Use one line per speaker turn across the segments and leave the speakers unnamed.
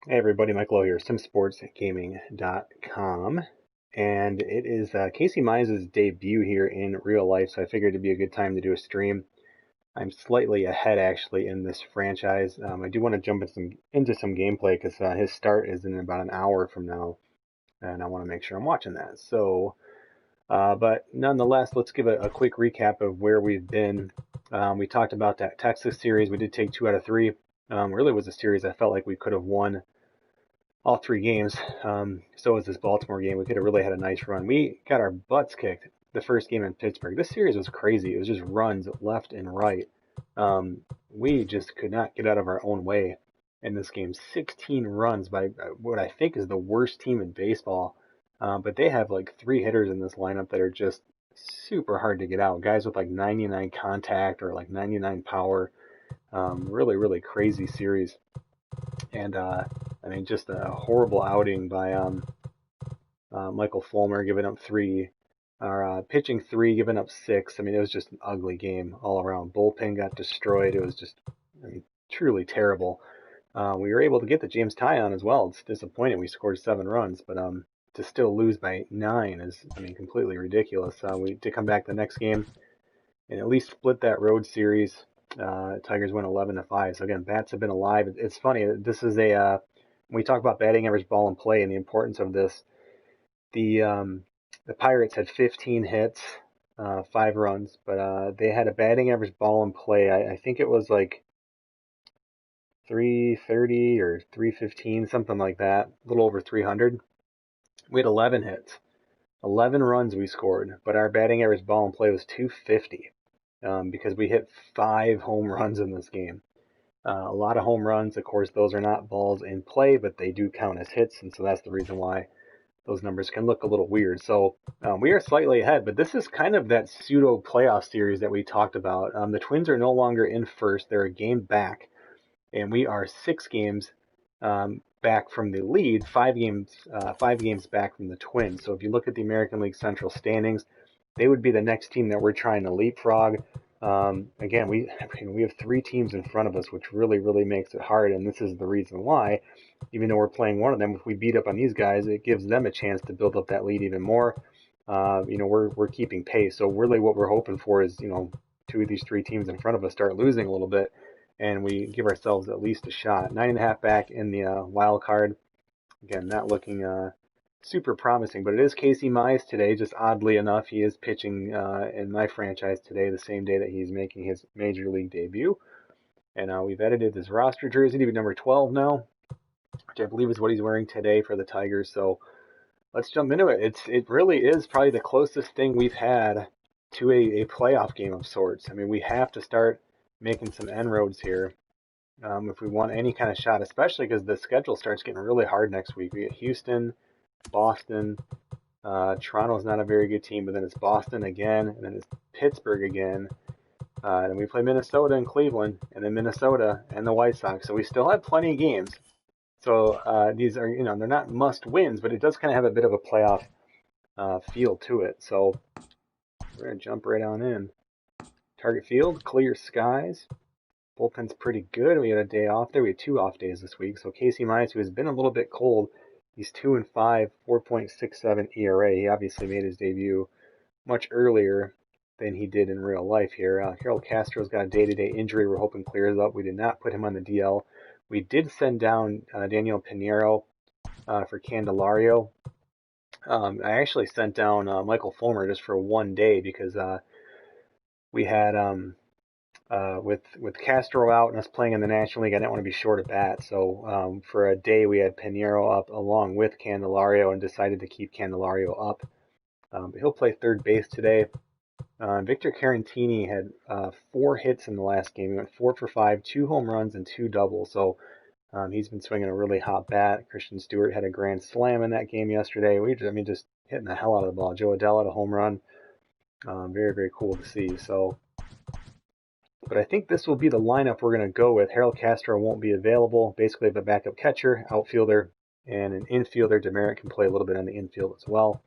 Hey everybody, Mike Lowe here, simsportsgaming.com, and it is Casey Mize's debut here in real life, so I figured it'd be a good time to do a stream. I'm slightly ahead actually in this franchise. I do want to jump into some gameplay because his start is in about an hour from now, and I want to make sure I'm watching that. So, but nonetheless, let's give a quick recap of where we've been. We talked about that Texas series. We did take 2 out of 3. Really was a series I felt like we could have won all 3 games. So was this Baltimore game. We could have really had a nice run. We got our butts kicked the first game in Pittsburgh. This series was crazy. It was just runs left and right. We just could not get out of our own way in this game. 16 runs by what I think is the worst team in baseball. But they have like 3 hitters in this lineup that are just super hard to get out. Guys with like 99 contact or like 99 power. Really, really crazy series. And I mean, just a horrible outing by Michael Fulmer, giving up 3, or pitching 3, giving up 6. I mean, it was just an ugly game all around. Bullpen got destroyed. It was just, I mean, truly terrible. We were able to get the James tie on as well. It's disappointing. We scored 7 runs, but to still lose by 9 is, I mean, completely ridiculous. We did come back the next game and at least split that road series. Tigers went 11-5. So again, bats have been alive. It's funny. This is when we talk about batting average, ball in play, and the importance of this. The Pirates had 15 hits, 5 runs, but they had a batting average ball in play. I think it was like 330 or 315, something like that, a little over 300. We had 11 hits, 11 runs we scored, but our batting average ball in play was 250 because we hit 5 home runs in this game. A lot of home runs, of course, those are not balls in play, but they do count as hits, and so that's the reason why those numbers can look a little weird. So we are slightly ahead, but this is kind of that pseudo-playoff series that we talked about. The Twins are no longer in first. They're a game back, and we are 6 games back from the lead, 5 games back from the Twins. So if you look at the American League Central standings, they would be the next team that we're trying to leapfrog. Again, we have 3 teams in front of us, which really, really makes it hard, and this is the reason why. Even though we're playing one of them, if we beat up on these guys, it gives them a chance to build up that lead even more. We're keeping pace. So really, what we're hoping for is 2 of these 3 teams in front of us start losing a little bit, and we give ourselves at least a shot. 9.5 back in the wild card. Again, not looking super promising, but it is Casey Mize today. Just oddly enough, he is pitching in my franchise today, the same day that he's making his major league debut. And we've edited his roster jersey to be number 12 now, which I believe is what he's wearing today for the Tigers. So let's jump into it. It really is probably the closest thing we've had to a playoff game of sorts. I mean, we have to start making some inroads here if we want any kind of shot, especially because the schedule starts getting really hard next week. We get Houston, Boston. Toronto's not a very good team, but then it's Boston again, and then it's Pittsburgh again. Then we play Minnesota and Cleveland, and then Minnesota and the White Sox. So we still have plenty of games. So these are, they're not must wins, but it does kind of have a bit of a playoff feel to it. So we're going to jump right on in. Target field, clear skies. Bullpen's pretty good. We had a day off there. We had 2 off days this week. So Casey Mize, who has been a little bit cold, he's 2-5, 4.67 ERA. He obviously made his debut much earlier than he did in real life here. Harold Castro's got a day-to-day injury we're hoping clears up. We did not put him on the DL. We did send down Daniel Pinheiro for Candelario. I actually sent down Michael Fulmer just for 1 day because we had with Castro out and us playing in the National League, I didn't want to be short of bat. So for a day, we had Pinheiro up along with Candelario and decided to keep Candelario up. But he'll play third base today. Victor Carantini had 4 hits in the last game. He went 4 for 5, 2 home runs, and 2 doubles. So he's been swinging a really hot bat. Christian Stewart had a grand slam in that game yesterday. Just hitting the hell out of the ball. Joe Adell had a home run. Very, very cool to see. But I think this will be the lineup we're going to go with. Harold Castro won't be available. Basically, the backup catcher, outfielder, and an infielder. Demerit can play a little bit on the infield as well.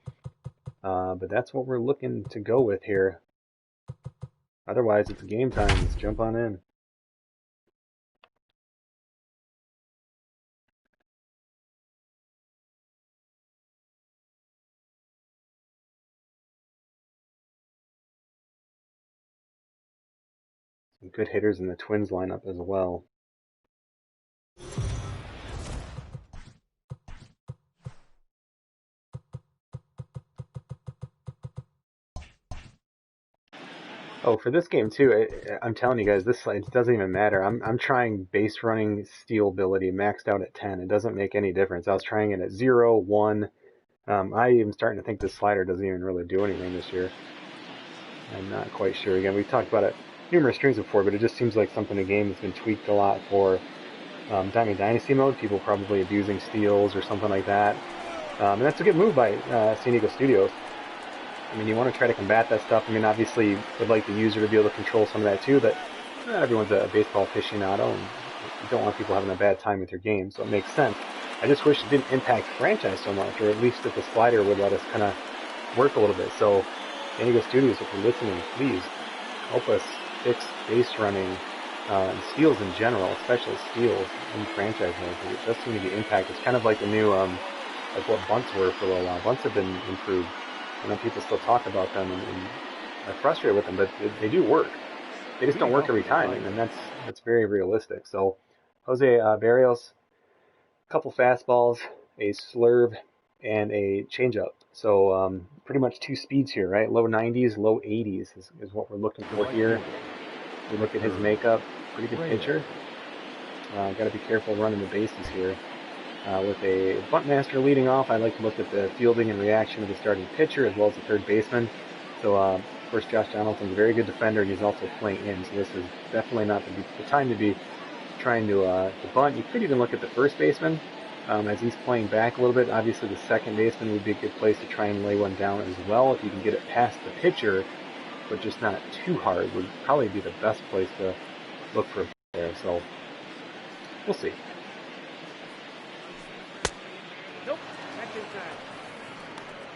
But that's what we're looking to go with here. Otherwise, it's game time. Let's jump on in. Good hitters in the Twins lineup as well. Oh, for this game too, I'm telling you guys, it doesn't even matter. I'm trying base running steal ability maxed out at 10. It doesn't make any difference. I was trying it at 0, 1. I even starting to think this slider doesn't even really do anything this year. I'm not quite sure. Again, we've talked about it numerous streams before, but it just seems like something in the game that's been tweaked a lot for Diamond Dynasty mode. People probably abusing steals or something like that. And that's a good move by San Diego Studios. I mean, you want to try to combat that stuff. I mean, obviously, would like the user to be able to control some of that too, but not everyone's a baseball aficionado, and you don't want people having a bad time with your game, so it makes sense. I just wish it didn't impact franchise so much, or at least that the slider would let us kind of work a little bit. So, San Diego Studios, if you're listening, please help us fix base running and steals in general, especially steals in franchise mode, because it does seem to be impacted. It's kind of like the new, like what bunts were for a little while. Bunts have been improved. I know people still talk about them and are frustrated with them, but they do work. They just don't work every time, and that's very realistic. So, Jose Barrios, a couple fastballs, a slurve, and a changeup. So pretty much two speeds here, right? Low 90s, low 80s is what we're looking for here. We look at his makeup, pretty good pitcher. Got to be careful running the bases here. With a bunt master leading off, I like to look at the fielding and reaction of the starting pitcher as well as the third baseman. So, of course, Josh Donaldson's a very good defender, and he's also playing in. So this is definitely not the time to be trying to bunt. You could even look at the first baseman as he's playing back a little bit. Obviously, the second baseman would be a good place to try and lay one down as well. If you can get it past the pitcher, but just not too hard, would probably be the best place to look for there. So we'll see.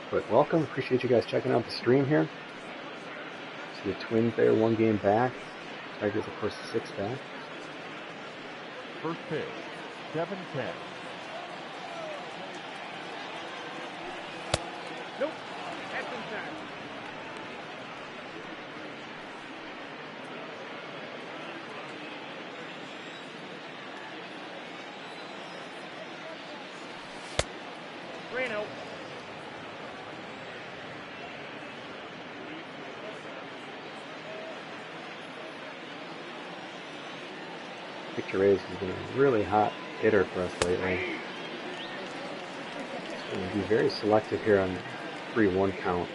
But welcome, appreciate you guys checking out the stream here. See the Twins there, 1 game back. Tigers, of course, 6 back.
First pitch, 7-10. Nope, that's inside. Reno.
Victor Reyes has been a really hot hitter for us lately. He's going to be very selective here on 3-1 count.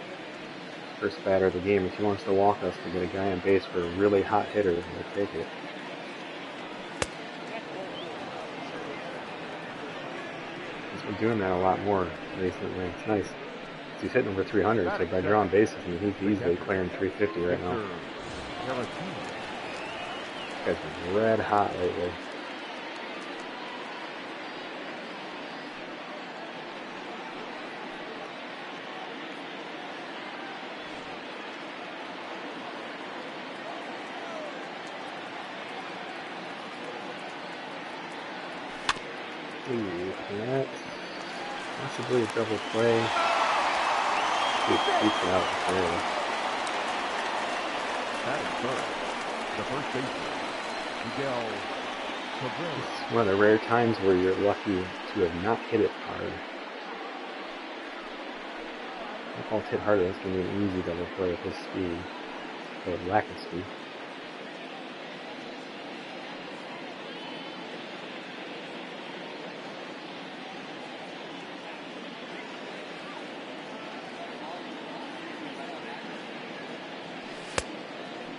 First batter of the game. If he wants to walk us to get a guy on base for a really hot hitter, we'll take it. He's been doing that a lot more recently. It's nice. He's hitting over 300, so by drawing bases, I mean, he's easily clearing 350 right now. This guy's been red hot lately. Ooh, that possibly a double play. He's freaking out clearly.
That is first. The first baseman, Miguel.
It's one of the rare times where you're lucky to have not hit it hard. If I'll hit harder, it's going to be an easy double play with his speed, or lack of speed.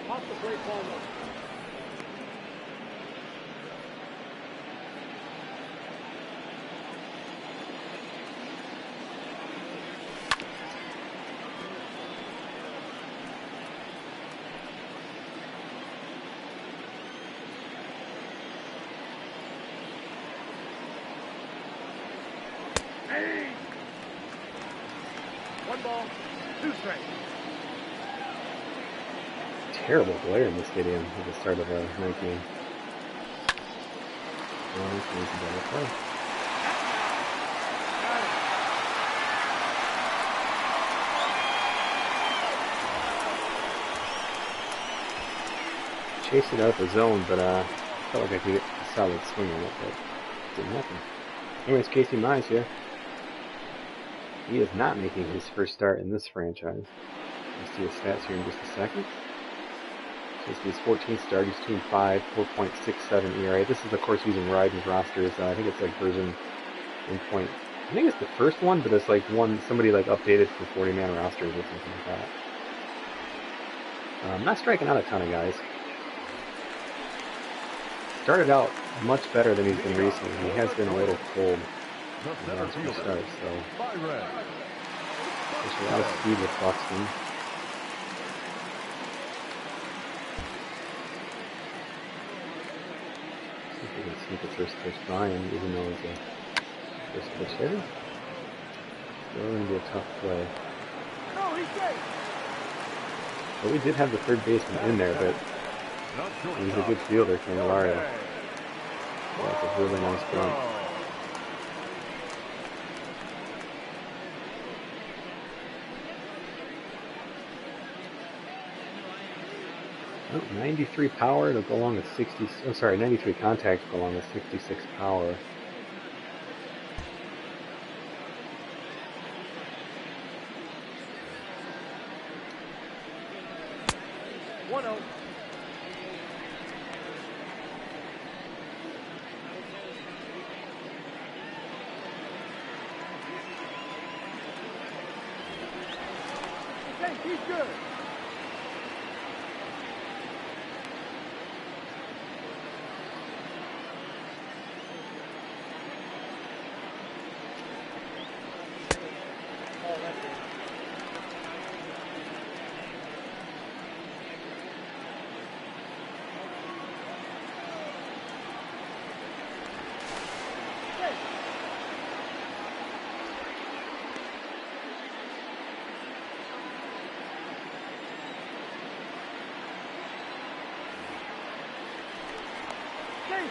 Off the plate, ball one. Hey! 1 ball, 2 strikes.
Terrible glare in the stadium at the start of a night game. Well, it's an easy double play. chased it out the zone, but I felt like I could get a solid swing on it, but it didn't happen. Anyways, Casey Mize here. He is not making his first start in this franchise. We'll see his stats here in just a second. This is his 14th start. He's 2-5, 4.67 ERA. This is, of course, using Ryden's rosters. I think it's like version 1. I think it's the first one, but it's like one somebody like updated for 40-man rosters or something like that. Not striking out a ton of guys. Started out much better than he's been recently. He has been a little cold in the last few starts, so there's a lot of speed with Buxton. See if we can sneak a first pitch by him, even though he's a first pitch hitter. Still going to be a tough play. But we did have the third baseman in there, but he's a good fielder, Candelario. That's a really nice bunt. Oh, 93 power to go along with 60. Oh, sorry, 93 contact to go along with 66 power.
He's good.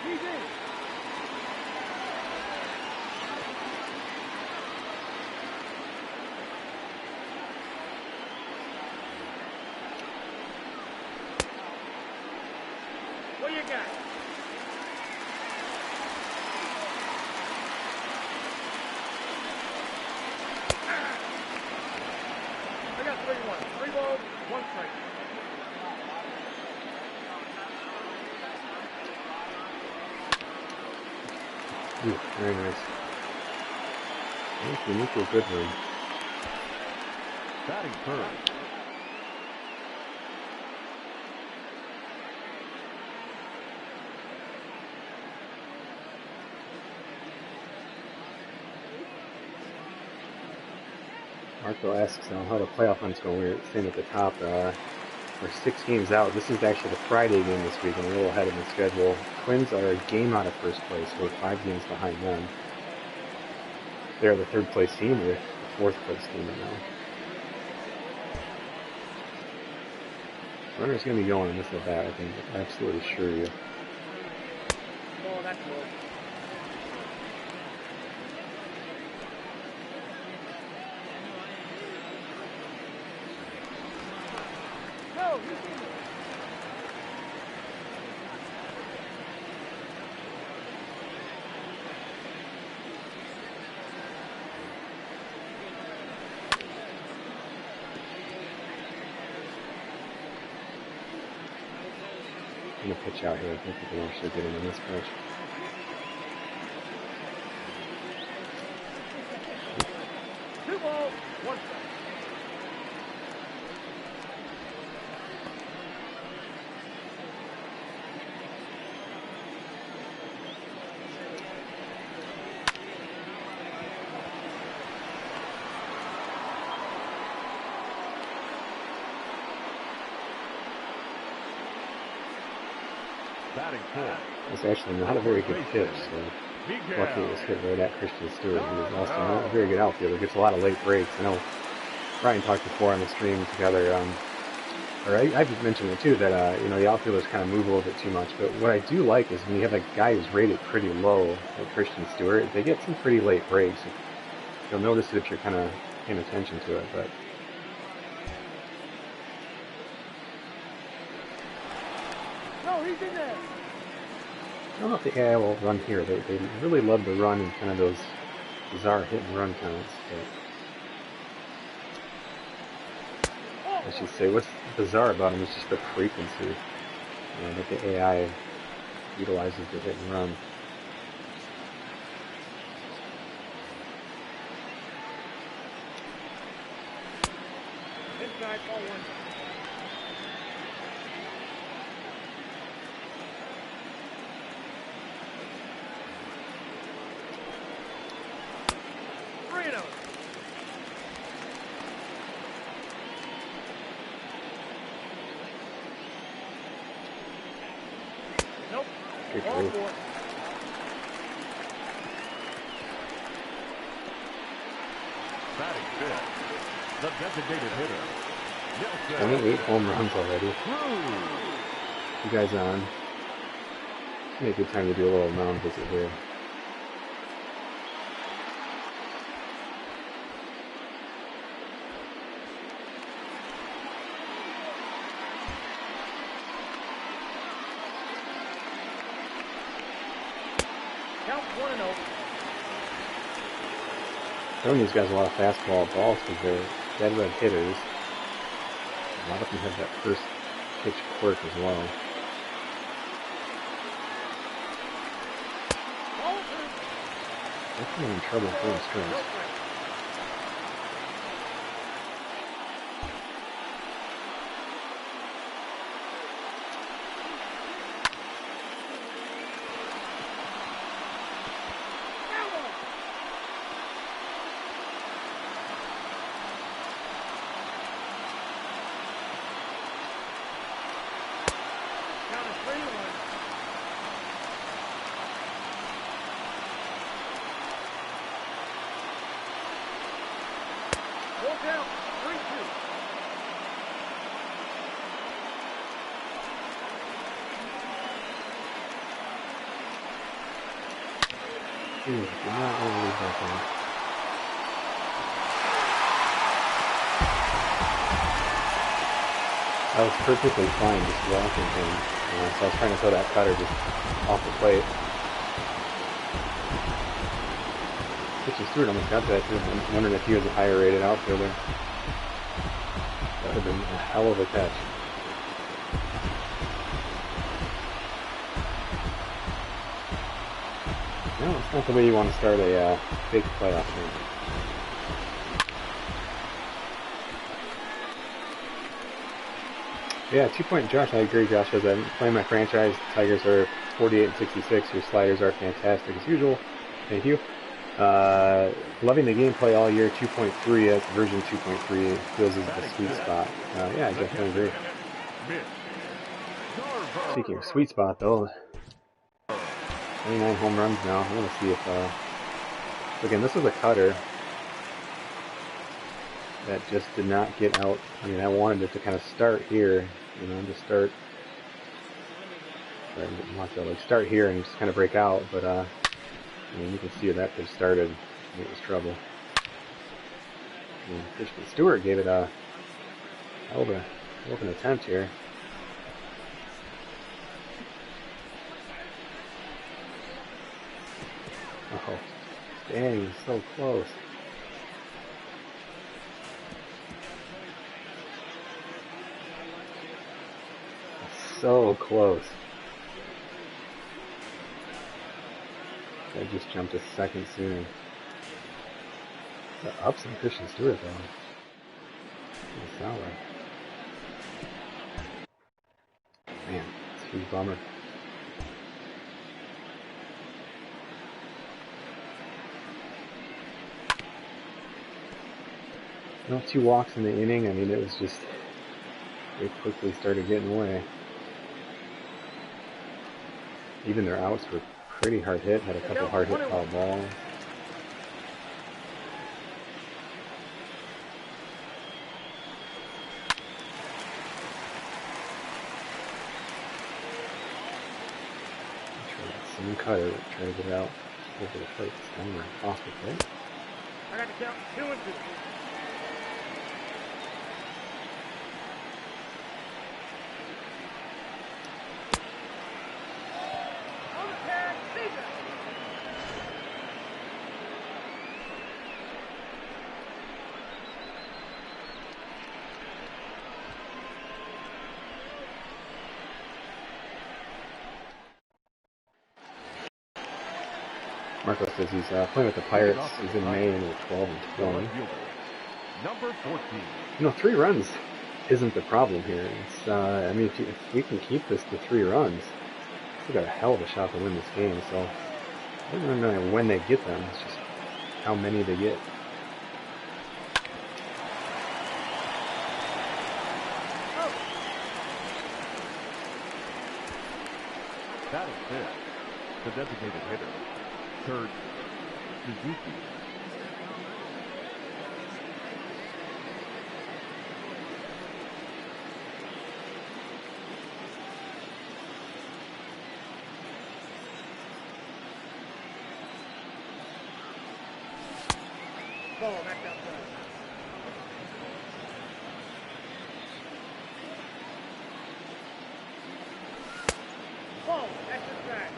He's in. What do you got? I got 3-1. 3 balls, 1 strike.
Ooh, very nice. Thank you, Nico Goodwin.
Batting third.
Marco asks how the playoff hunt's going. We were saying at the top, we're 6 games out. This is actually the Friday game this week, and we're a little ahead of the schedule. Twins are a game out of first place. We're 5 games behind them. They're the 3rd place team. We're the 4th place team right now. Runner's going to be going on this at bat, I can absolutely assure you.
Oh, that's good.
No, he's in there.
I'm going to pitch out here. I think we can actually get him in this pitch.
Two balls, 1 strike. Batting fourth.
It's actually not a very good pitch, so luckily it was hit right at Christian Stewart, who is also not a very good outfielder. Gets a lot of late breaks. I know Ryan talked before on the stream together, or I've mentioned it too, that the outfielders kind of move a little bit too much. But what I do like is when you have a guy who's rated pretty low, like Christian Stewart, they get some pretty late breaks. You'll notice it if you're kind of paying attention to it, but.
No,
Oh, he's in there.
I don't know if the AI will run here. They really love to run in kind of those bizarre hit and run counts. But I should say, what's bizarre about them is just the frequency that the AI utilizes to hit and run.
Inside, ball one. Nope.
Good
Ball
move.
four.
Batting fifth, the designated hitter, Nelson.
28 home runs already.
Through.
You guys on? Maybe a good time to do a little mound visit here.
Count 1-0.
Throwing these guys a lot of fastball balls because they're dead red hitters. A lot of them have that first pitch quirk as well.
Ball two.
They're kind of in trouble pulling strings.
No strike. Count is 3-1. Full count, 3-2.
Ooh, did not want to leave that one. I was perfectly fine just walking him. So I was trying to throw that cutter just off the plate. Pitches through it, almost got that too. I'm wondering if he was a higher rated outfielder. That would have been a hell of a catch. No, it's not the way you want to start a big playoff game. Yeah, 2-point Josh, I agree, Josh. As I'm playing my franchise, Tigers are 48 and 66. Your sliders are fantastic as usual. Thank you. Loving the gameplay all year. 2.3 at version 2.3 feels is the sweet spot. Yeah, I definitely agree. Speaking of sweet spot, though, 29 home runs now. I want to see if, again, this was a cutter that just did not get out. I mean, I wanted it to kind of start here, you know, to start, sorry, I'm getting locked out, like start here and just kind of break out, but, I mean, you can see that pitch started, and it was trouble. And Christian Stewart gave it a hell of an attempt here. Oh, dang, he's so close. So close. I just jumped a second sooner. The ups on Christian Stewart, though. It's sour. Man, it's a huge bummer. No 2 walks in the inning. I mean, it was just, they quickly started getting away. Even their outs were pretty hard hit. Had a couple hard hit foul balls. Some cutter, try to get it out over the plate this time, or off the plate.
I got to count 2-2.
Marco says he's playing with the Pirates. He's in May and they're 12 and 20.
Number 14.
You know, 3 runs isn't the problem here. It's I mean, if we can keep this to 3 runs, we got a hell of a shot to win this game. So I don't know when they get them. It's just how many they get.
That is fifth. The designated hitter, Kurt Suzuki.
Ball back outside. Ball, that's the track.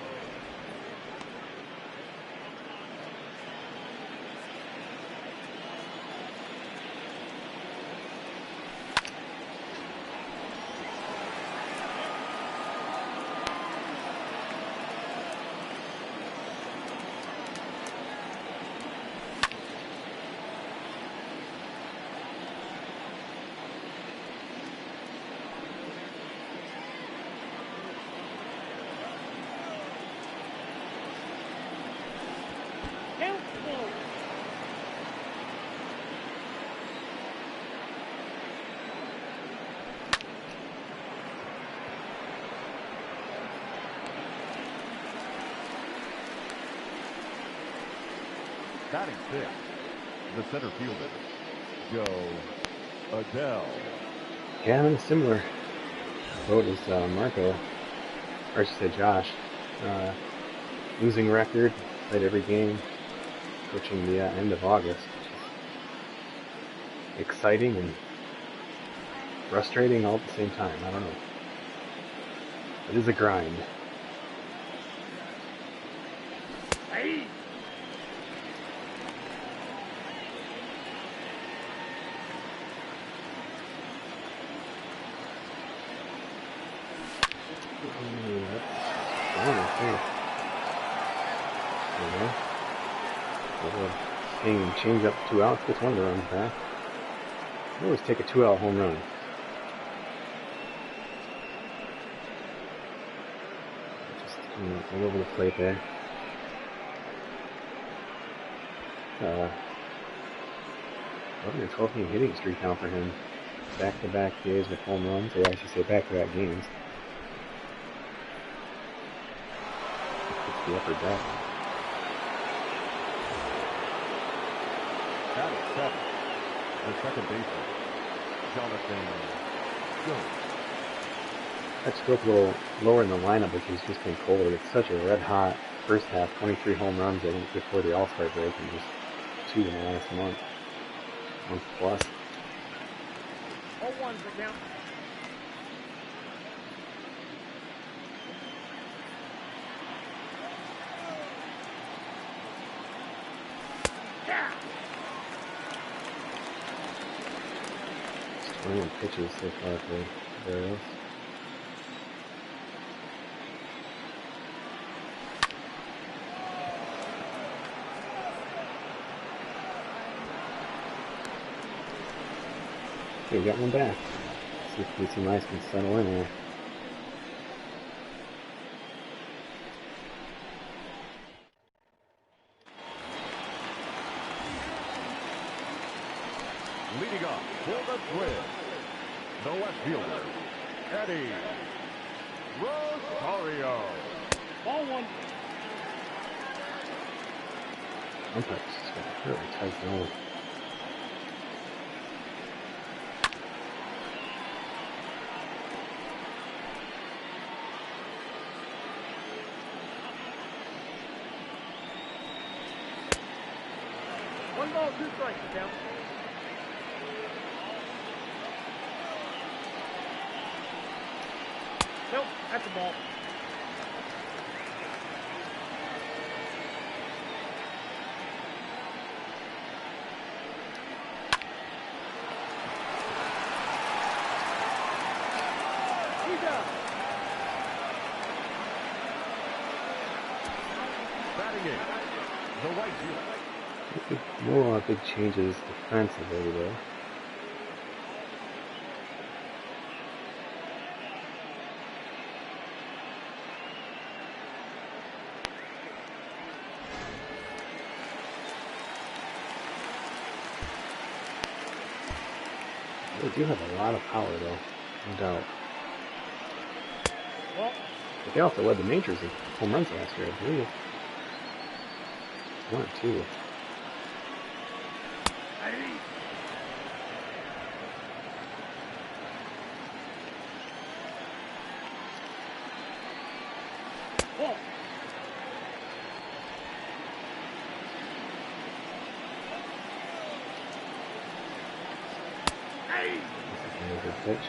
Count Lowe.
Batting sixth, the center fielder, Joe Adele.
Yeah, I'm in a similar boat as Marco, or I should say Josh. Losing record, played every game, approaching the end of August. Exciting and frustrating all at the same time. I don't know. It is a grind.
Hey.
Change up 2 outs, gets one of the runs back. I always take a 2-out home run. Just all over the plate there. 11 or 12 game hitting streak now for him. Back-to-back days with home runs, or I should say back-to-back games. It's the upper deck.
That is seventh, the second baseman, Jonathan Jones.
That stroke a little lower in the lineup, which has just been colder. It's such a red-hot first half, 23 home runs, I think, before the All-Star break, and just 2 in the last month plus.
0-1's the count. Yeah.
21 pitches so far for Barrios. Okay, we got one back. See if Mize can settle in here.
Leading off for the Twins, the left fielder, Eddie Rosario.
Ball one.
Umpire's just got a really tight zone.
One ball, 2 strikes the count. Nope, that's a ball. Mize.
Batting eighth, the right field.
No big changes defensively, though. They do have a lot of power, though, no doubt.
Well,
But they also led the majors in home runs last year, I believe. 1 or 2.
ball. Hey!
This is a good pitch.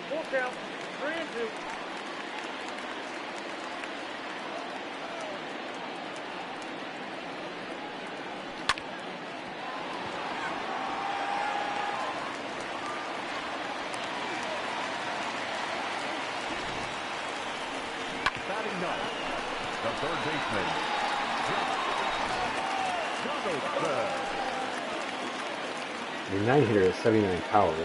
Full count. 3-2.
Batting ninth, the third baseman, Jonathan.
Your 9-hitter is 79 power.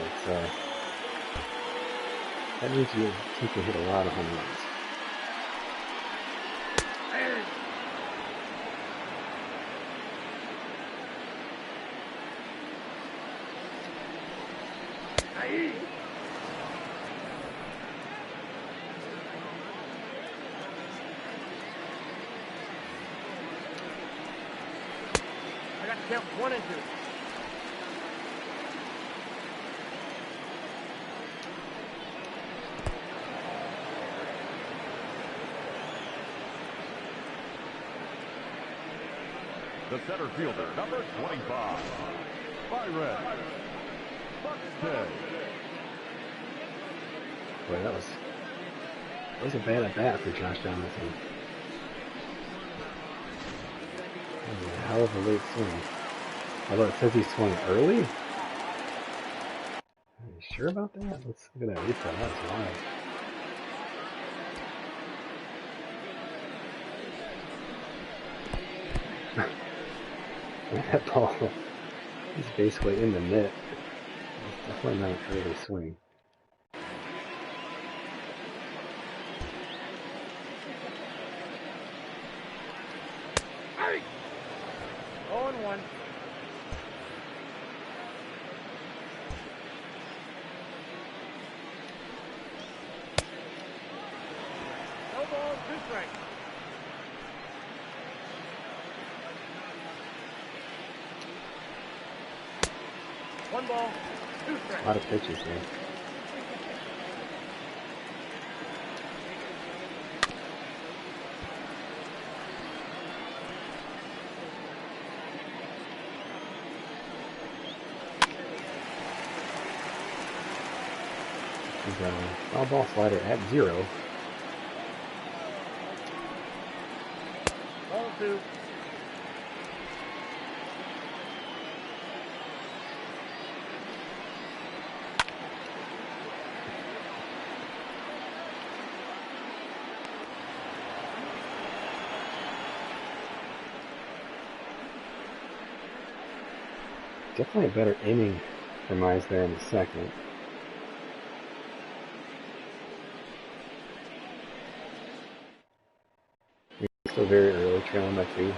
That means you can hit a lot of home runs.
Hey! I got to count 1 and 2.
The center fielder, number 25, Byron Buxton.
Boy, that was a bad at bat for Josh Donaldson. That was a hell of a late swing. Although it says he swung early? Are you sure about that? Let's look at that replay. That was wild. That ball is basically in the net. It's definitely not an early swing.
Hey! 0 and 1. No balls, 2 strikes. One ball, 2 strikes.
A lot of pitches there. He's a foul ball slider at 0.
Ball 2.
Definitely a better inning for Mize there in the second. Still very early, trailing by 2.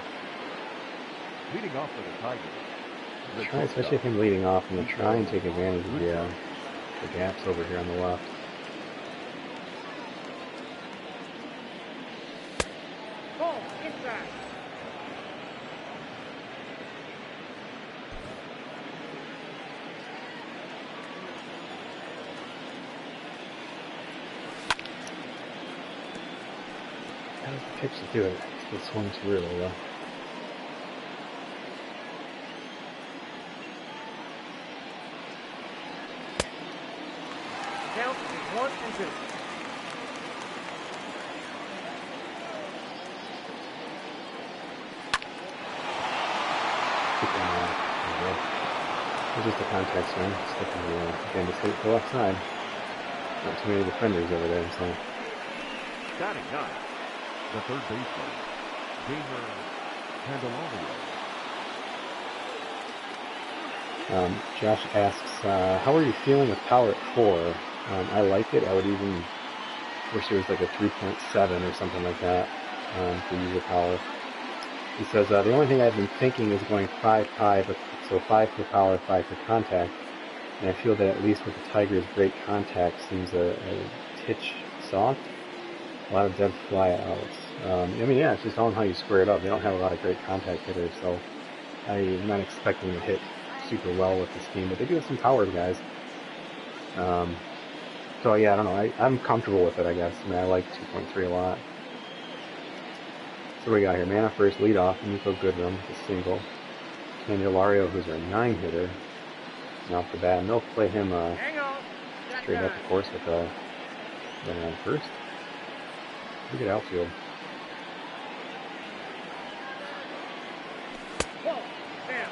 Leading off for the Tigers. the
Try, especially if I'm leading off, I'm going to try and take advantage of the gaps over here on the left.
Ball, inside.
That was the pitch to do it. Still swung too early though.
Count is 1 and 2.
It's just a contact swing. Sticking again, just hit it to the left side. Not too many defenders over there, so.
Batting ninth, the third baseman, Gamer Candelario.
Josh asks, how are you feeling with power at 4? I like it. I would even wish it was like a 3.7 or something like that for user power. He says, the only thing I've been thinking is going 5-5, so 5 for power, 5 for contact. And I feel that at least with the Tigers, great contact seems a titch soft. A lot of dead fly outs. I mean, yeah, it's just all in how you square it up. They don't have a lot of great contact hitters, so I'm not expecting to hit super well with this team, but they do have some power guys. So yeah, I don't know. I'm comfortable with it, I guess. I mean, I like 2.3 a lot. So what do we got here? Mana first, lead off, Nico Goodrum, a single. Candelario, who's our 9 hitter, off the bat, and they'll play him straight up, of course, with a runner on first. Look at outfield.
Whoa, down.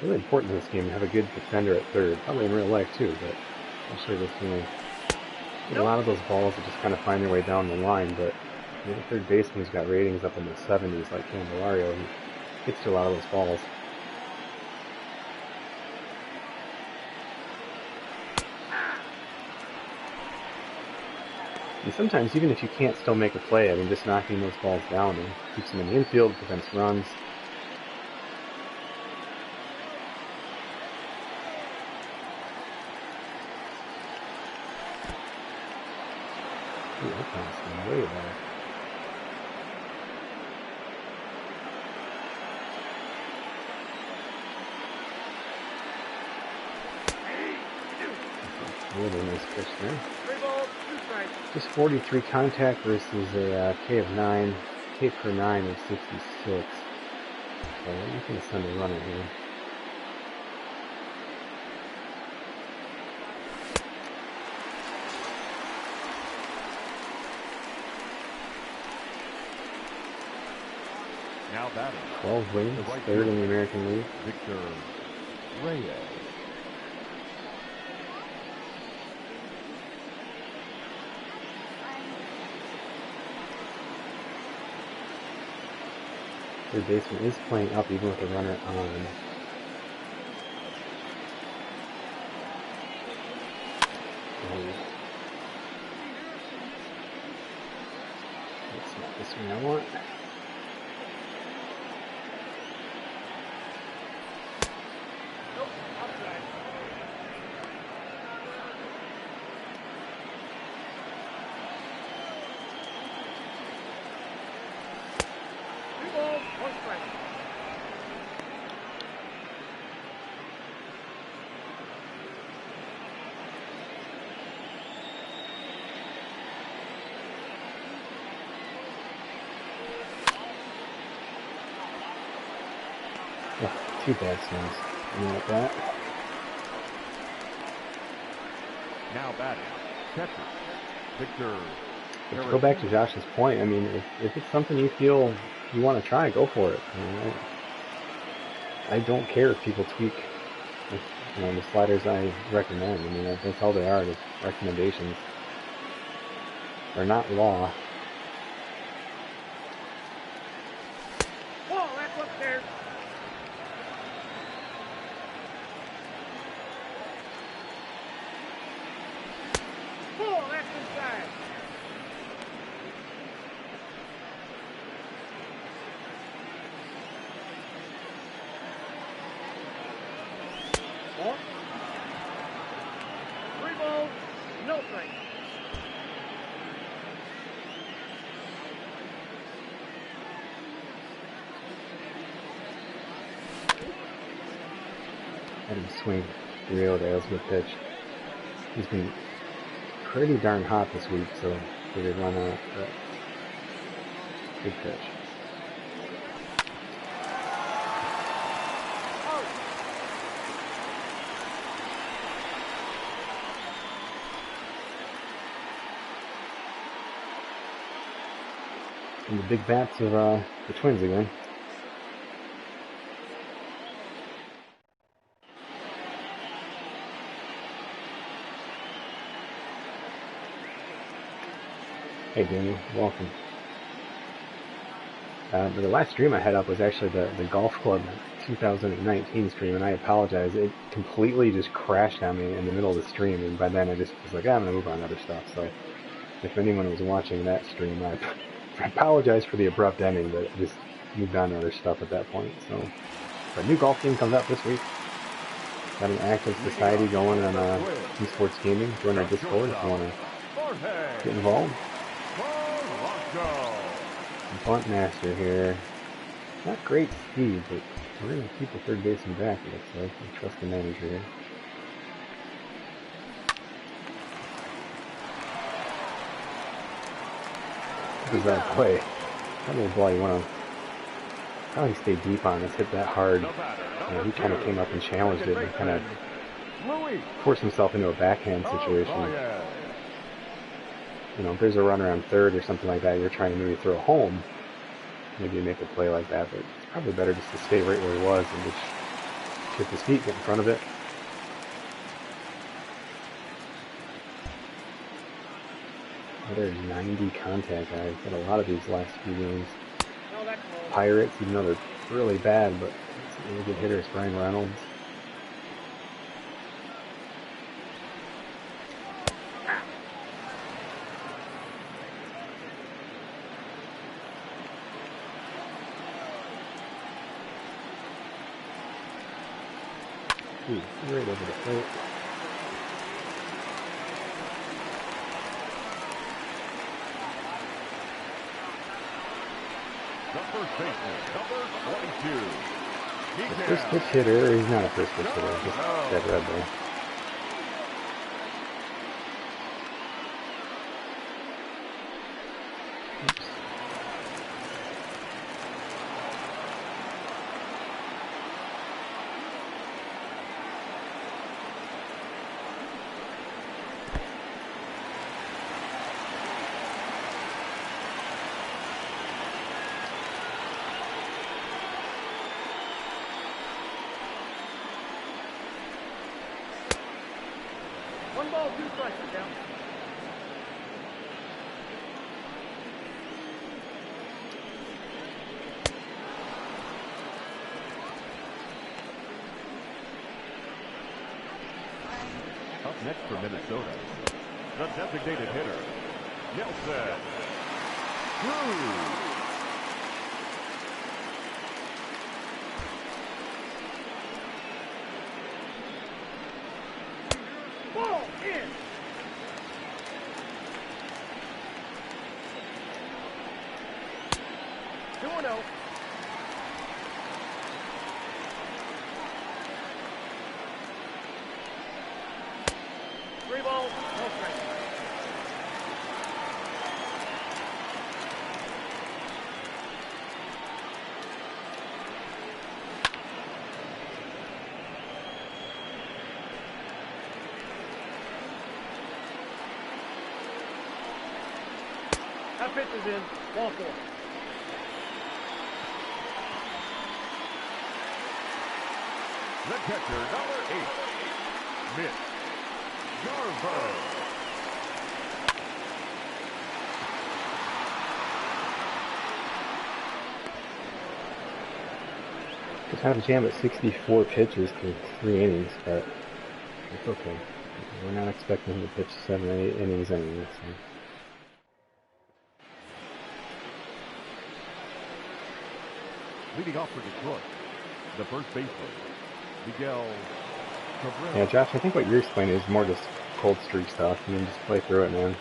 Really important in this game to have a good defender at third. Probably in real life too, but I'll show you this game. A lot of those balls that just kind of find their way down the line, but the third baseman who's got ratings up in the 70s like Candelario, he gets to a lot of those balls. And sometimes, even if you can't still make a play, I mean, just knocking those balls down and keeps them in the infield, prevents runs. Ooh, that passed way back. Really nice pitch there.
3 balls, 2 strikes.
Just 43 contact versus a K of 9, K per 9 of 66. So you can send a runner here.
Now batting,
12 wins,
the right
third in the
fielder,
American League.
Victor Reyes.
Third baseman is playing up even with the runner on. That's not the swing I want.
Nope, outside. Two balls, 1 strike.
Oh, 2 bad swings. You know what that?
Now batting, catcher, Victor.
But to go back to Josh's point, I mean, if it's something you feel you want to try, go for it. I don't care if people tweak the sliders I recommend. I mean, that's all they are, just recommendations. They're not law.
Whoa, that's upstairs. Whoa, that's inside. Four. 3 balls, no strikes.
Had him swing 3-0 there. That was a good pitch. He's been pretty darn hot this week, so figured why not. But good pitch. And the big bats of the Twins again. Hey Daniel, welcome. The last stream I had up was actually the Golf Club 2019 stream, and I apologize. It completely just crashed on me in the middle of the stream, and by then I just was like, I'm going to move on to other stuff. So if anyone was watching that stream, I apologize for the abrupt ending, but I just moved on to other stuff at that point. So, a new golf game comes out this week. Got an active society going on esports gaming. Join our Discord if you want to get involved. Bunt master here. Not great speed, but we're going to keep the third baseman back, it looks like. I trust the manager here. What does that play? That little ball you want to probably stay deep on. It's hit that hard. He kind of came up and challenged it and kind of forced himself into a backhand situation. You know, if there's a runner on third or something like that, you're trying to maybe throw home, maybe you make a play like that, but it's probably better just to stay right where he was and just shift his feet, get in front of it. Another 90 contact guys. Got a lot of these last few games. Pirates, even though they're really bad, but it's a really good hitter is Brian Reynolds. Right over the plate. The first pitch hitter, he's not a first pitch hitter, just that red there. Oops.
One ball, 2 strikes, down.
Up next for Minnesota, the designated hitter, Nelson Cruz.
Ball in. Two and zero. Three balls, no strikes. That pitch is in. Ball 4.
The catcher, number 8, Mize.
Just have a jam at 64 pitches to 3 innings, but it's okay. We're not expecting him to pitch 7 or 8 innings anyway. So.
Leading off for Detroit, the first baseman, Miguel Cabrera.
Yeah, Josh, I think what you're explaining is more just cold streak stuff. I mean, just play through it, man.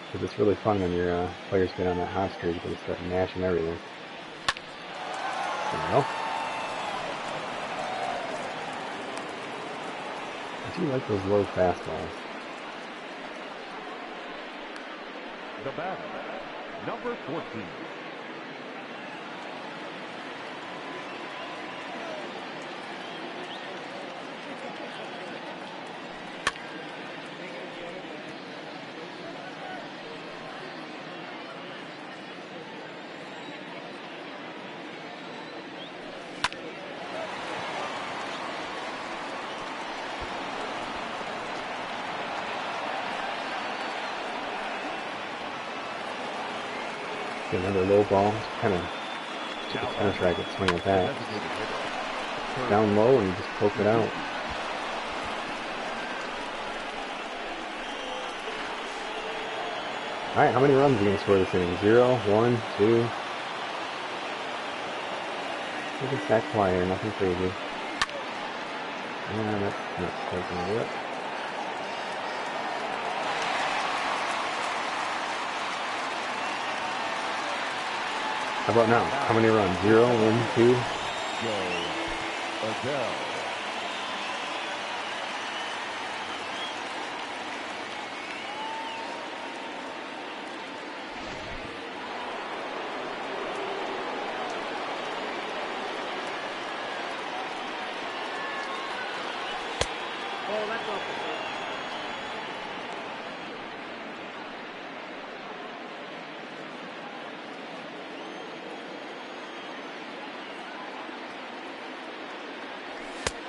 Because it's really fun when your players get on that hot streak and start mashing everything. There we go. I do like those low fastballs.
The batter, number 14.
Another low ball, kind of took a tennis racket swing at that. Down low and just poke it out. Alright, how many runs are we going to score this inning? 0, 1, 2. Look at that quiet, nothing crazy. Yeah, that's not quite going to do it. How about now? How many runs? 0, 1, 2.
Adele.
Oh, that's off the field.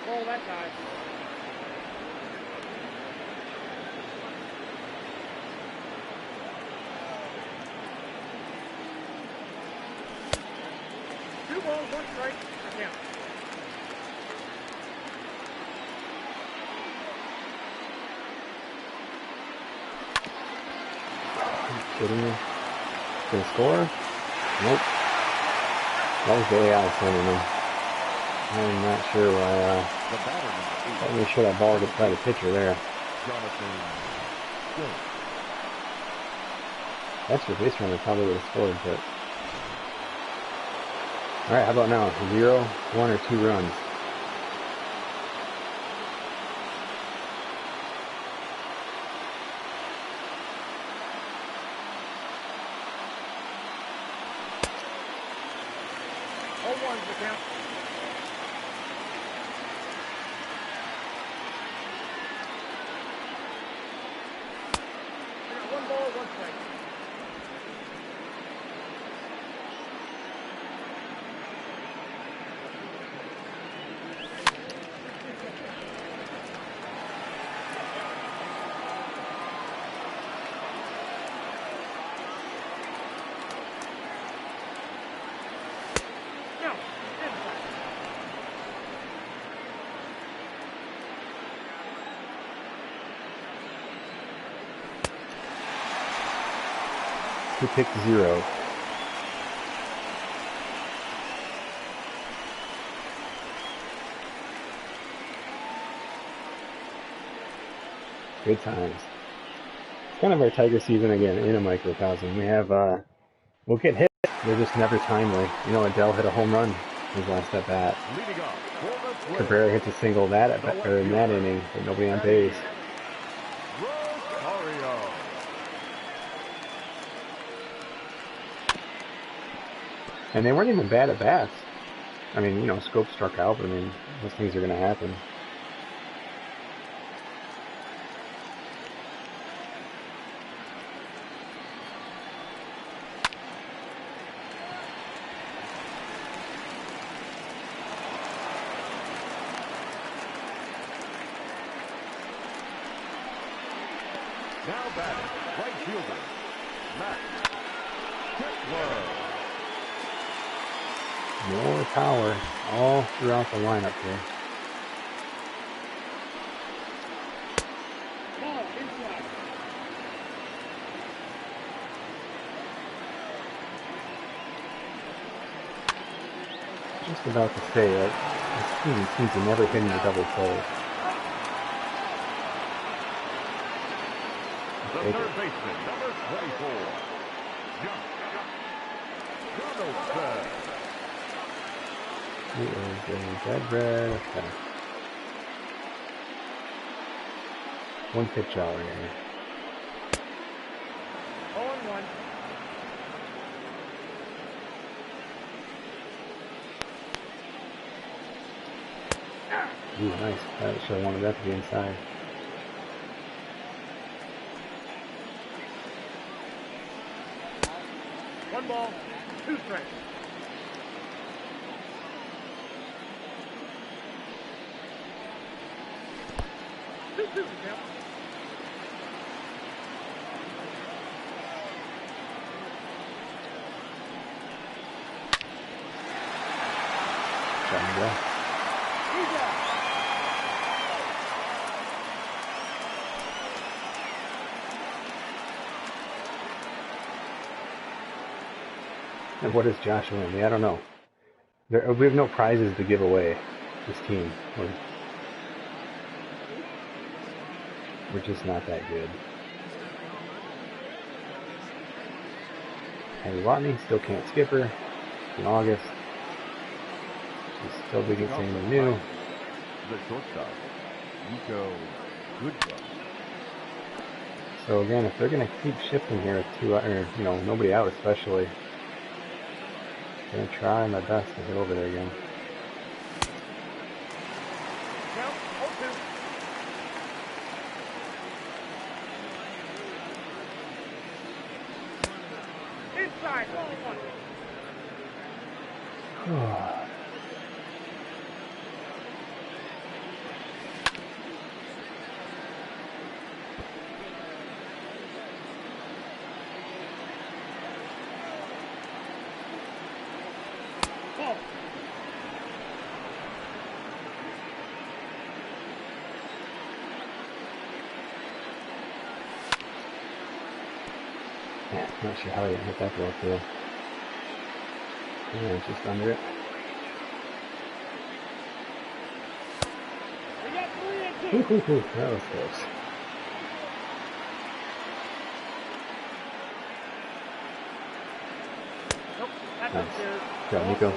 Oh, that's high. Two balls, one strike. Count.
Kidding me? Gonna score? Nope. That was the AI sending him. I'm not sure why,
The batter, number 8.
let me sure that ball gets by the pitcher there.
Jonathan. Good.
Extra base runner probably would have scored, but... Alright, how about now? 0, 1, or 2 runs?
Oh, one's the count. I got one ball, one strike. No, inside.
He picked 0. Good times. It's kind of our Tiger season again in a microcosm. We have, we'll get hit. They're just never timely. You know, Adele hit a home run his last at bat.
Leading off for the Twins,
Cabrera hits a single that in that inning, but nobody on base.
Rosario.
And they weren't even bad at bats. I mean, you know, Scope struck out, but I mean, those things are going to happen.
Now batting, right fielder, Matt Kipler.
More power all throughout the lineup here.
Ball, inside.
Just about to say it. This team seems to never hit a double play.
The
Take
third
it.
baseman, number 24, Jonathan.
He is getting dead red. Okay. One pitch out right here.
0-1.
Ooh, nice. That should have wanted that to be inside.
One ball, two strikes. Two the count.
Trying to go.
He's out.
And what is Josh win? Yeah, I don't know. We have no prizes to give away. This team. We're just not that good. Harry Watney still can't skip her in August. She's still digging something new.
The shortstop, Nico Goodrum.
So again, if they're gonna keep shifting here with two, or nobody out especially, I'm gonna try my best to get over there again.
Count 0-2. Inside, 1-1. Ball.
Yeah, not sure how he hit that ball through. Yeah, it's just under it.
We got 3-2.
That was close.
Nope, that's
Nice.
upstairs.
Go, Nico.
0-4.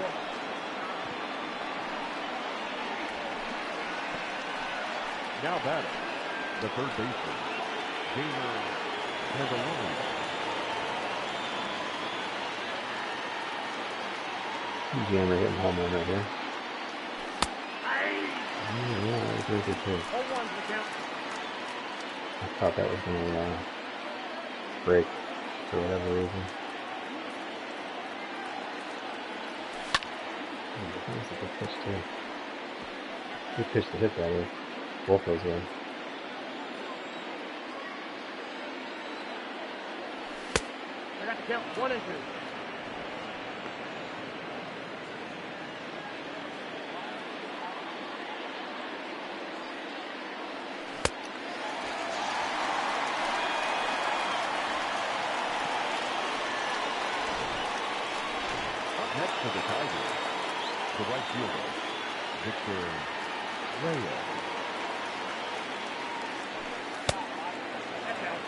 Now batting, the third baseman, Gamer Lowe.
Jammer hitting home run right here.
Aye.
Yeah, that was really good too.
0-1's the count.
I thought that was gonna break for whatever reason. That's a good pitch too. Good pitch to hit that is. Both those were.
I got the count 1-2.
Up next for the Tigers, the right fielder, Victor Lowe.
That's out.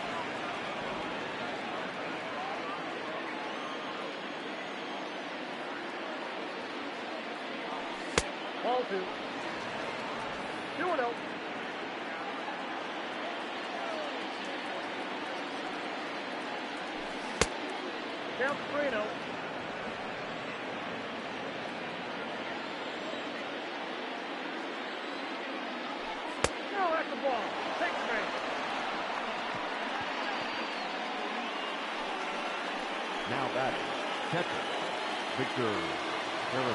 Ball 2. 2-0. Count 3-0. No, that's the ball. Take straight.
Now batting, catcher, Victor Lowe.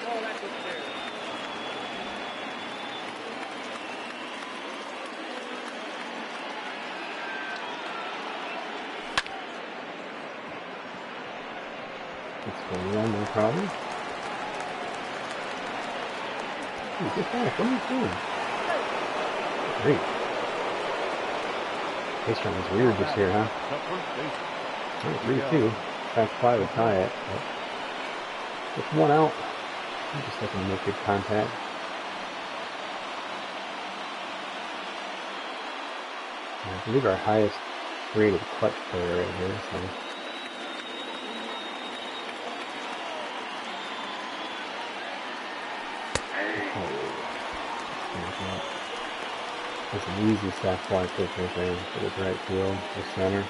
Oh, that's upstairs.
It's going on, no problem. Ooh, get back. What are you doing? Great. Base run was weird this year, huh?
The first baseman,
3-2. Back 5 would tie it. But just one out. I'm just looking to make good contact. I believe our highest rated clutch player right here, so. That's an easy sack fly kick right there for the right field or center.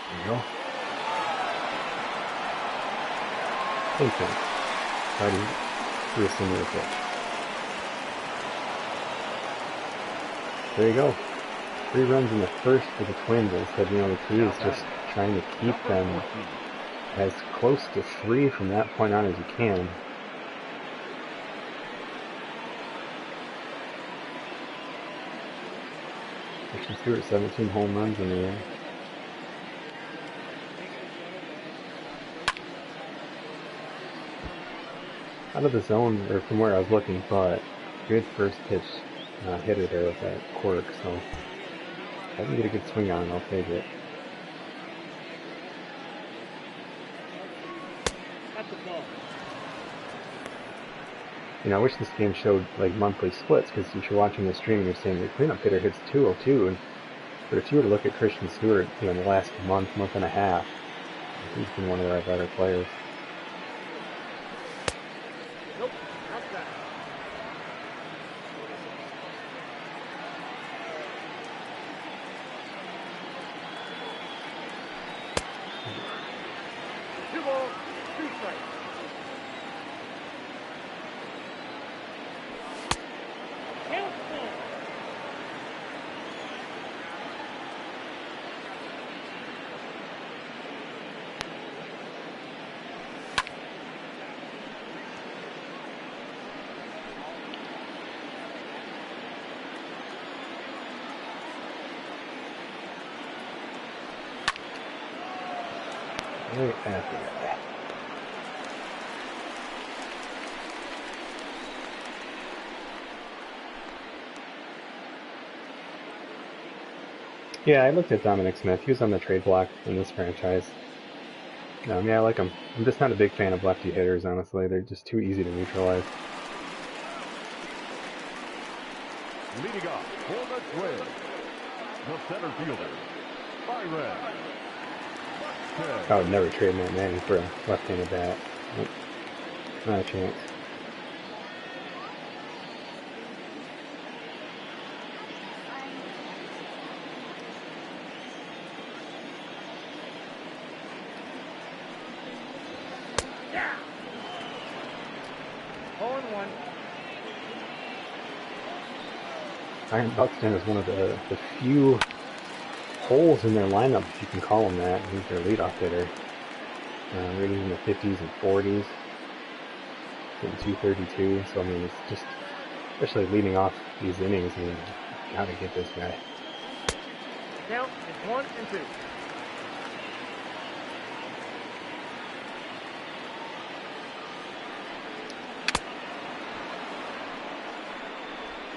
There you go. Thank you. Try to do a similar pitch. There you go. 3 runs in the first for the Twins. I said, the key is just trying to keep them as close to 3 from that point on as you can. Christian Stewart, 17 home runs in the year. Out of the zone, or from where I was looking, but good first pitch hitter there with that quirk, so if I can get a good swing on it, I'll take it. I wish this game showed like monthly splits, because if you're watching the stream, you're saying your cleanup hitter hits 202, but if you were to look at Christian Stewart, in the last month and a half, he's been one of our better players.
Nope, not that. Two balls, 2 strikes. Count ball.
Right after that. Yeah, I looked at Dominic Smith. He was on the trade block in this franchise. Yeah, I like him. I'm just not a big fan of lefty hitters, honestly. They're just too easy to neutralize.
Leading off for the Twins, the center fielder, Mize.
I would never trade Matt Manning for a left-handed bat. Nope. Not a chance.
Yeah. 0-1.
Iron Buxton is one of the few holes in their lineup, if you can call them that. He's their leadoff hitter. Rated in the 50s and 40s. Getting 232. So, it's just, especially leading off these innings, you gotta get this guy.
Count is 1-2.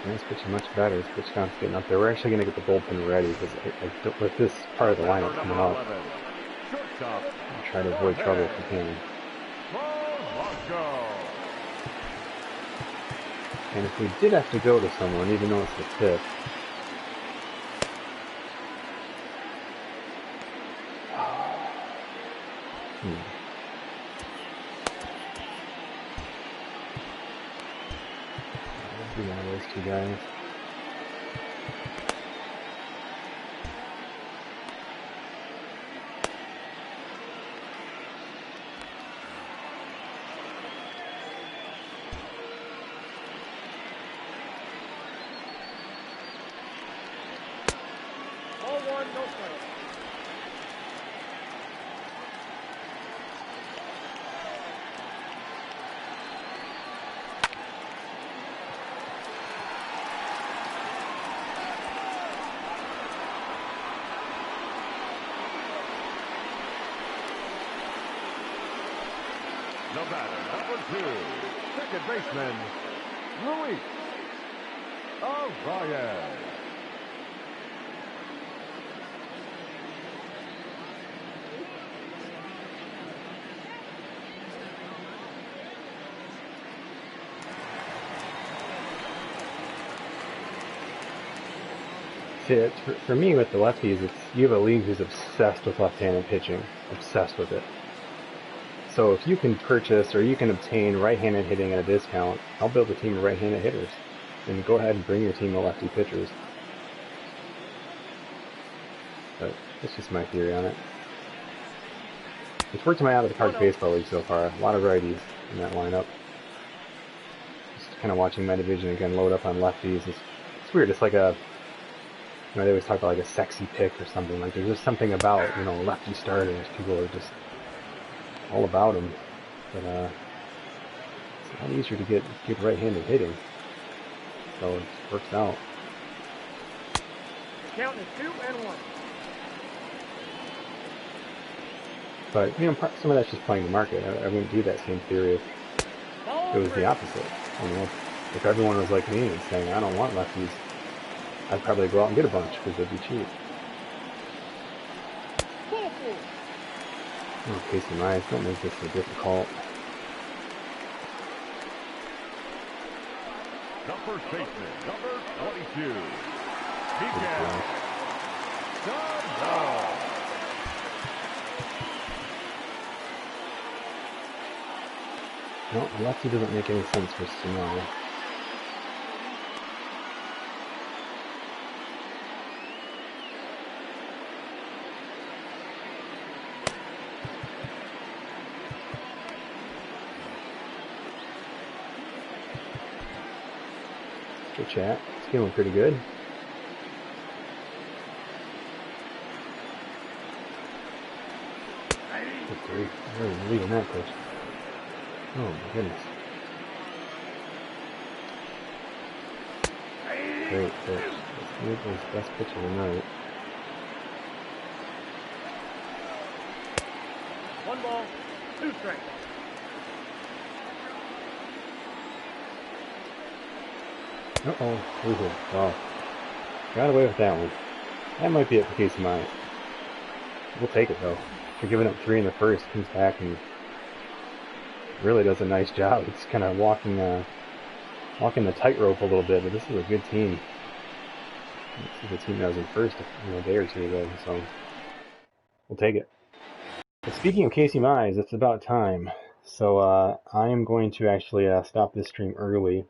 His pitching much better. His pitch count's getting up there. We're actually going to get the bullpen ready because with this part of the lineup coming up, I'll try to avoid trouble if we can. And if we did have to go to someone, even though it's the 5th, Be one of those 2 guys.
Ball 1, no strikes.
The batter, number 2, second baseman, Lowe. Ryan.
See, for me with the lefties, it's you have a league who's obsessed with left-handed pitching, obsessed with it. So if you can purchase or you can obtain right-handed hitting at a discount, I'll build a team of right-handed hitters, and go ahead and bring your team of lefty pitchers. But that's just my theory on it. It's worked in my out of the park baseball league so far. A lot of righties in that lineup. Just kind of watching my division again load up on lefties. It's weird. It's like a, you know, they always talk about like a sexy pick or something. Like there's just something about, you know, lefty starters. People are just all about them. But it's a lot easier to get right-handed hitting. So it works out.
Count is 2-1.
But, you know, some of that's just playing the market. I wouldn't do that same theory if it was the opposite. You know, if everyone was like me and saying, I don't want lefties, I'd probably go out and get a bunch because they'd be cheap. Oh, Casey Mize, don't make this so difficult.
The first baseman, number 22. He
Good
can. Lowe.
No, a lefty doesn't make any sense for Sano. Good chat. It's feeling pretty good. Good three. Really leading that pitch. Oh my goodness. Great pitch. That's Nicholas' best pitch of the night.
1 ball, 2 strikes.
Uh-oh. Who's it? Wow. Got away with that one. That might be it for Casey Mize. We'll take it though. For giving up 3 in the first, comes back and really does a nice job. It's kind of walking the tightrope a little bit, but this is a good team. This is a team that was in first a day or two ago, so we'll take it. But speaking of Casey Mize, it's about time. So I am going to actually stop this stream early.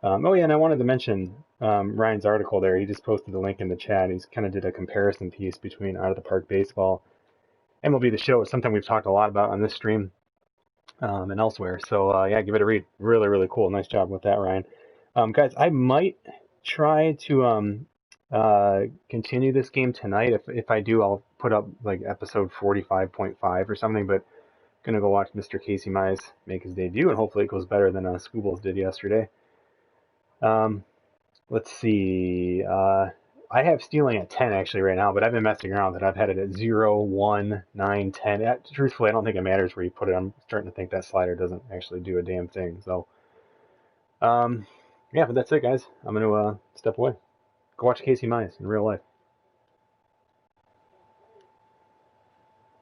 Oh yeah, and I wanted to mention Ryan's article there. He just posted the link in the chat. He's kind of did a comparison piece between Out of the Park Baseball, MLB The Show. It's something we've talked a lot about on this stream and elsewhere. So yeah, give it a read. Really, really cool. Nice job with that, Ryan. Guys, I might try to continue this game tonight. If I do, I'll put up like episode 45.5 or something. But gonna go watch Mr. Casey Mize make his debut, and hopefully it goes better than Scoobles did yesterday. Let's see. I have stealing at 10 actually right now, but I've been messing around with it. I've had it at 0, 1, 9, 10. Truthfully, I don't think it matters where you put it. I'm starting to think that slider doesn't actually do a damn thing. So, yeah, but that's it, guys. I'm going to step away. Go watch Casey Mize in real life.